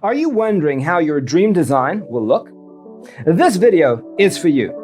Are you wondering how your dream design will look? This video is for you.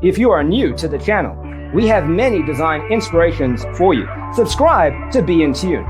If you are new to the channel, we have many design inspirations for you. Subscribe to be in tune.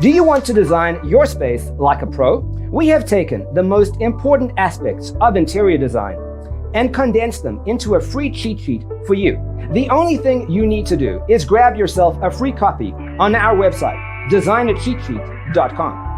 Do you want to design your space like a pro? We have taken the most important aspects of interior design and condensed them into a free cheat sheet for you. The only thing you need to do is grab yourself a free copy on our website, designercheatsheet.com.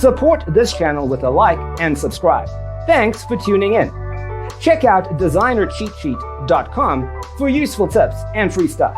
Support this channel with a like and subscribe. Thanks for tuning in. Check out designercheatsheet.com for useful tips and free stuff.